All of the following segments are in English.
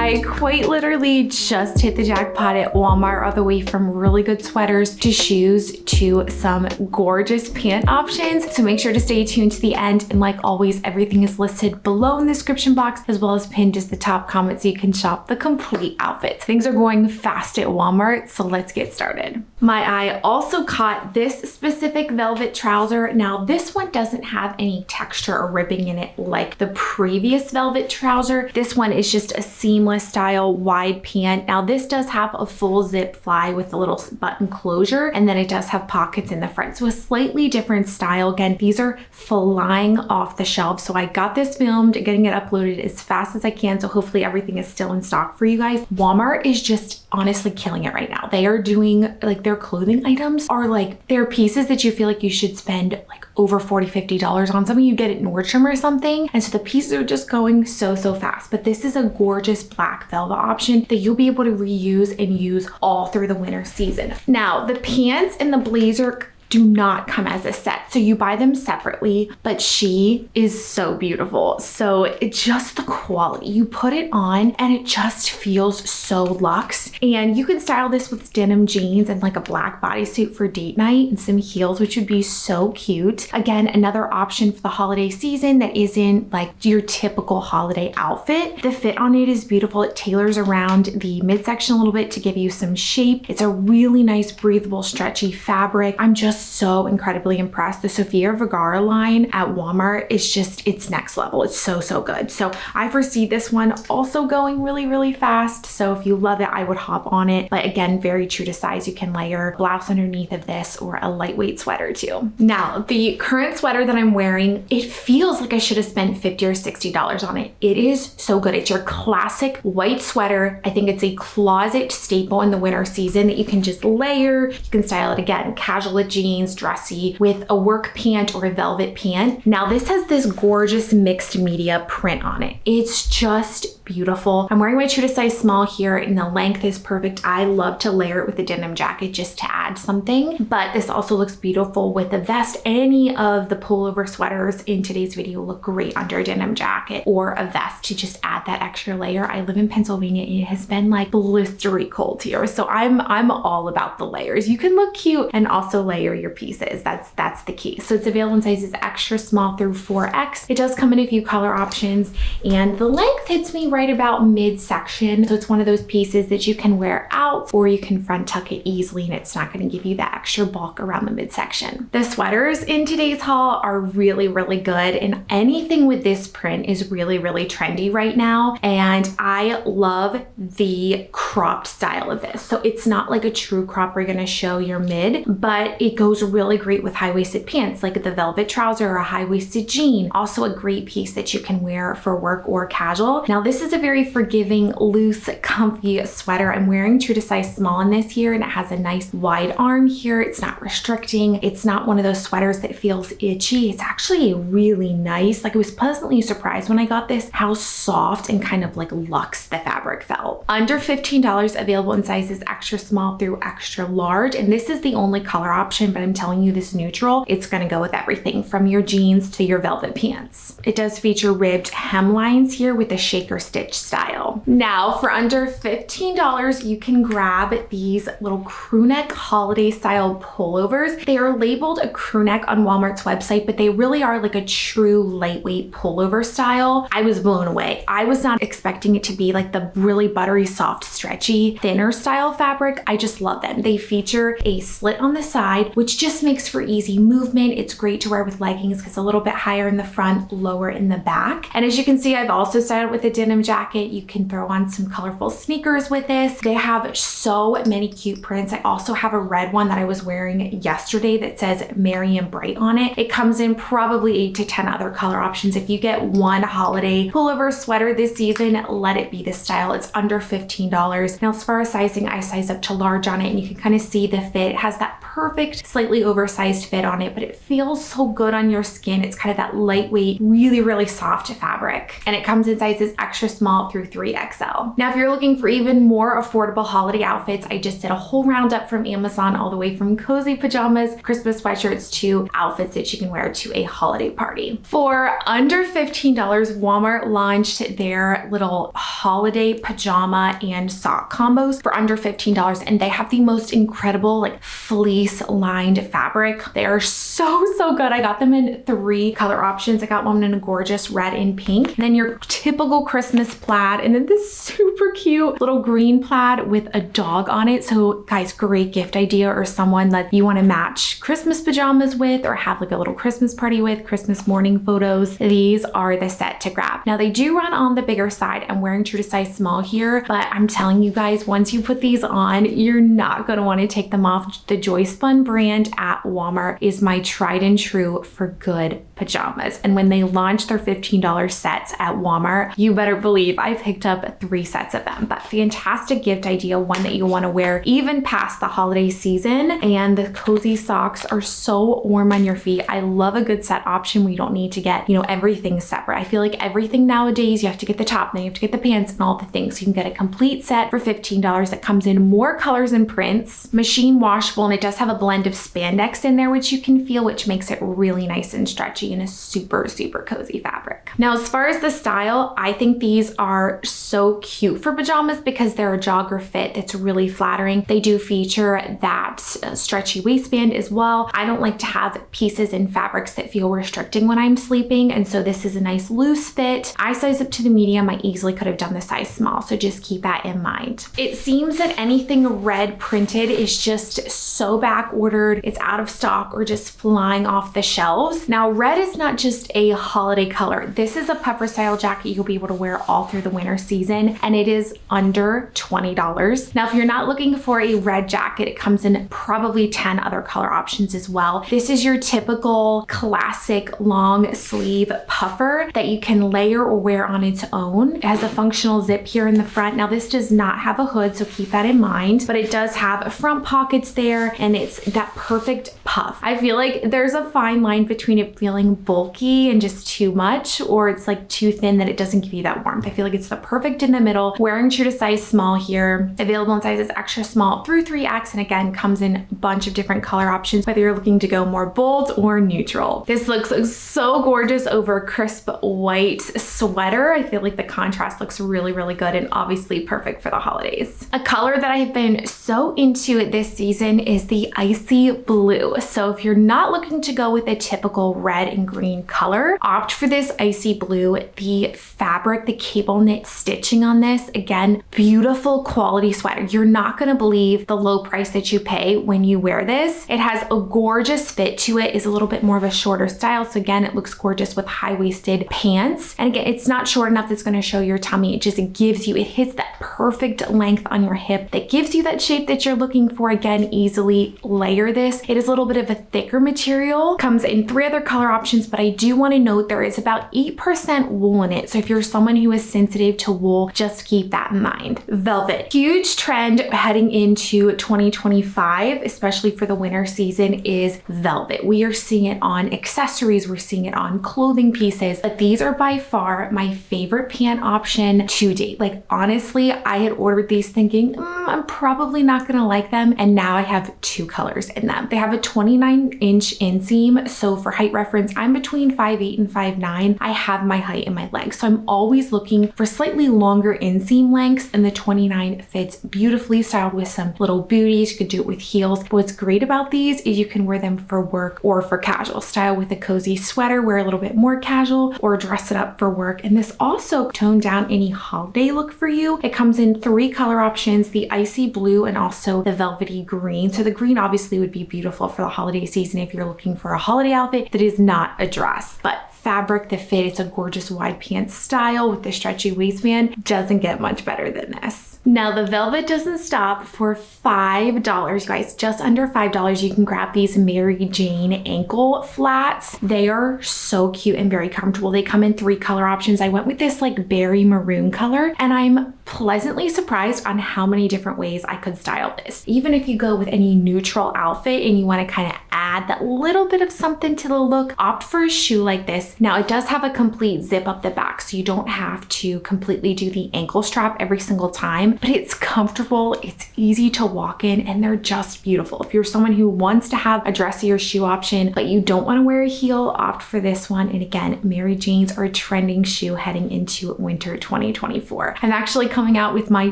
I quite literally just hit the jackpot at Walmart, all the way from really good sweaters to shoes to some gorgeous pant options. So make sure to stay tuned to the end. And like always, everything is listed below in the description box, as well as pinned as the top comment so you can shop the complete outfits. Things are going fast at Walmart, so let's get started. My eye also caught this specific velvet trouser. Now this one doesn't have any texture or ribbing in it like the previous velvet trouser. This one is just a seamless style wide pant. Now this does have a full zip fly with a little button closure, and then it does have pockets in the front. So a slightly different style. Again, these are flying off the shelf. So I got this filmed, getting it uploaded as fast as I can. So hopefully everything is still in stock for you guys. Walmart is just honestly killing it right now. They are doing like their clothing items are like, they're pieces that you feel like you should spend like over $40, $50 on. Something you get at Nordstrom or something. And so the pieces are just going so fast. But this is a gorgeous black velvet option that you'll be able to reuse and use all through the winter season. Now the pants and the blazer do not come as a set, so you buy them separately, but she is so beautiful. So it's just the quality, you put it on and it just feels so luxe. And you can style this with denim jeans and like a black bodysuit for date night and some heels, which would be so cute. Again, another option for the holiday season that isn't like your typical holiday outfit. The fit on it is beautiful. It tailors around the midsection a little bit to give you some shape. It's a really nice, breathable, stretchy fabric. I'm just so incredibly impressed. The Sofia Vergara line at Walmart is just, it's next level. It's so good. So I foresee this one also going really fast. So if you love it, I would hop on it. But again, very true to size. You can layer blouse underneath of this or a lightweight sweater too. Now, the current sweater that I'm wearing, it feels like I should have spent $50 or $60 on it. It is so good. It's your classic white sweater. I think it's a closet staple in the winter season that you can just layer. You can style it again, casual with jeans, dressy with a work pant or a velvet pant. Now this has this gorgeous mixed media print on it. It's just beautiful. I'm wearing my true to size small here and the length is perfect. I love to layer it with a denim jacket just to add something, but this also looks beautiful with a vest. Any of the pullover sweaters in today's video look great under a denim jacket or a vest to just add that extra layer. I live in Pennsylvania and it has been like blistery cold here, so I'm all about the layers. You can look cute and also layer your pieces. That's the key. So it's available in sizes extra small through 4X. It does come in a few color options and the length hits me right about midsection. So it's one of those pieces that you can wear out or you can front tuck it easily and it's not going to give you that extra bulk around the midsection. The sweaters in today's haul are really good, and anything with this print is really trendy right now. And I love the cropped style of this. So it's not like a true crop where you're going to show your mid, but it goes really great with high-waisted pants like the velvet trouser or a high-waisted jean. Also a great piece that you can wear for work or casual. Now this is a very forgiving, loose, comfy sweater. I'm wearing true to size small in this here and it has a nice wide arm here. It's not restricting. It's not one of those sweaters that feels itchy. It's actually really nice. Like I was pleasantly surprised when I got this how soft and kind of like luxe the fabric felt. Under $15, available in sizes extra small through extra large, and this is the only color option, but I'm telling you this neutral, it's gonna go with everything from your jeans to your velvet pants. It does feature ribbed hemlines here with a shaker stitch style. Now for under $15, you can grab these little crew neck holiday style pullovers. They are labeled a crew neck on Walmart's website, but they really are like a true lightweight pullover style. I was blown away. I was not expecting it to be like the really buttery, soft, stretchy, thinner style fabric. I just love them. They feature a slit on the side, which just makes for easy movement. It's great to wear with leggings because it's a little bit higher in the front, lower in the back. And as you can see, I've also styled with a denim jacket. You can throw on some colorful sneakers with this. They have so many cute prints. I also have a red one that I was wearing yesterday that says Merry and Bright on it. It comes in probably 8 to 10 other color options. If you get one holiday pullover sweater this season, let it be this style. It's under $15. Now, as far as sizing, I size up to large on it and you can kind of see the fit. It has that perfect slightly oversized fit on it, but it feels so good on your skin. It's kind of that lightweight, really, really soft fabric. And it comes in sizes extra small through 3XL. Now, if you're looking for even more affordable holiday outfits, I just did a whole roundup from Amazon, all the way from cozy pajamas, Christmas sweatshirts, to outfits that you can wear to a holiday party. For under $15, Walmart launched their little holiday pajama and sock combos for under $15, and they have the most incredible like fleece lined fabric. They are so good. I got them in 3 color options. I got one in a gorgeous red and pink, and then your typical Christmas plaid, and then this super cute little green plaid with a dog on it. So guys, great gift idea, or someone that you want to match Christmas pajamas with, or have like a little Christmas party with, Christmas morning photos. These are the set to grab. Now, they do run on the bigger side. I'm wearing true to size small here, but I'm telling you guys, once you put these on, you're not going to want to take them off. The Joyspun brand at Walmart is my tried and true for good pajamas. And when they launched their $15 sets at Walmart, you better believe I picked up 3 sets of them. But fantastic gift idea, one that you want to wear even past the holiday season. And the cozy socks are so warm on your feet. I love a good set option where you don't need to get, you know, everything separate. I feel like everything nowadays, you have to get the top, then you have to get the pants and all the things. So you can get a complete set for $15 that comes in more colors and prints, machine washable, and it does have a blend of spandex in there, which you can feel, which makes it really nice and stretchy and a super cozy fabric. Now, as far as the style, I think these are so cute for pajamas because they're a jogger fit that's really flattering. They do feature that stretchy waistband as well. I don't like to have pieces and fabrics that feel restricting when I'm sleeping, and so this is a nice loose fit. I size up to the medium. I easily could have done the size small, so just keep that in mind. It seems that anything red printed is just so back ordered, it's out of stock or just flying off the shelves. Now, red is not just a holiday color. This is a puffer style jacket you'll be able to wear all through the winter season, and it is under $20. Now, if you're not looking for a red jacket, it comes in probably 10 other color options as well. This is your typical classic long sleeve puffer that you can layer or wear on its own. It has a functional zip here in the front. Now, this does not have a hood, so keep that in mind, but it does have front pockets there, and it's that perfect puff. I feel like there's a fine line between it feeling bulky and just too much, or it's like too thin that it doesn't give you that warmth. I feel like it's the perfect in the middle. Wearing true to size small here, available in sizes extra small through 3X, and again, comes in a bunch of different color options, whether you're looking to go more bold or neutral. This looks so gorgeous over a crisp white sweater. I feel like the contrast looks really good, and obviously perfect for the holidays. A color that I have been so into this season is the icy blue. So if you're not looking to go with a typical red and green color, opt for this icy blue. The fabric, the cable knit stitching on this, again, beautiful quality sweater. You're not gonna believe the low price that you pay when you wear this. It has a gorgeous fit to it, is a little bit more of a shorter style. So again, it looks gorgeous with high-waisted pants. And again, it's not short enough that's gonna show your tummy. It just gives you, it hits that perfect length on your hip that gives you that shape that you're looking for. Again, easily layer this. It is a little bit of a thicker material, comes in 3 other color options, but I do want to note there is about 8% wool in it. So if you're someone who is sensitive to wool, just keep that in mind. Velvet, huge trend heading into 2025, especially for the winter season, is velvet. We are seeing it on accessories, we're seeing it on clothing pieces, but these are by far my favorite pant option to date. Like, honestly, I had ordered these thinking, I'm probably not gonna like them, and now I have 2 colors in them. They have a 29-inch inseam, so for height reference, I'm between 5'8" and 5'9". I have my height in my legs, so I'm always looking for slightly longer inseam lengths, and the 29 fits beautifully, styled with some little booties. You could do it with heels. But what's great about these is you can wear them for work or for casual style with a cozy sweater, wear a little bit more casual, or dress it up for work. And this also toned down any holiday look for you. It comes in 3 color options, the icy blue and also the velvety green. So the green obviously would be beautiful for the holiday season if you're looking for a holiday outfit that is not a dress. But fabric, the fit, it's a gorgeous wide pants style with the stretchy waistband. Doesn't get much better than this. Now the velvet doesn't stop. For $5, you guys, just under $5, you can grab these Mary Jane ankle flats. They are so cute and very comfortable. They come in 3 color options. I went with this like berry maroon color, and I'm pleasantly surprised on how many different ways I could style this. Even if you go with any neutral outfit and you want to kind of add that little bit of something to the look, opt for a shoe like this. Now it does have a complete zip up the back, so you don't have to completely do the ankle strap every single time, but it's comfortable, it's easy to walk in, and they're just beautiful. If you're someone who wants to have a dressier shoe option, but you don't want to wear a heel, opt for this one. And again, Mary Janes are a trending shoe heading into winter 2024. I'm actually coming out with my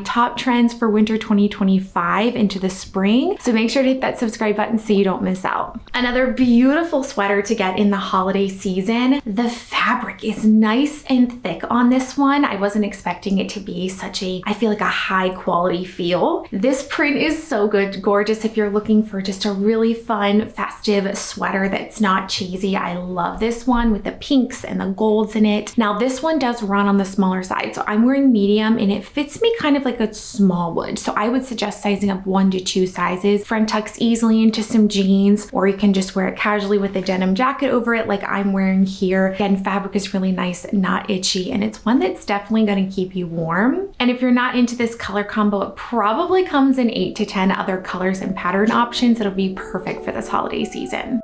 top trends for winter 2025 into the spring, so make sure to hit that subscribe button so you don't miss out. Another beautiful sweater to get in the holiday season. The fabric is nice and thick on this one. I wasn't expecting it to be such a, I feel like a high quality feel. This print is so good, gorgeous if you're looking for just a really fun festive sweater that's not cheesy. I love this one with the pinks and the golds in it. Now this one does run on the smaller side, so I'm wearing medium and it fits me kind of like a small would. So I would suggest sizing up 1 to 2 sizes. Front tucks easily into some jeans, or you can just wear it casually with a denim jacket over it like I'm wearing here. Again, fabric is really nice, not itchy, and it's one that's definitely going to keep you warm. And if you're not into this color combo, it probably comes in 8 to 10 other colors and pattern options that'll be perfect for this holiday season.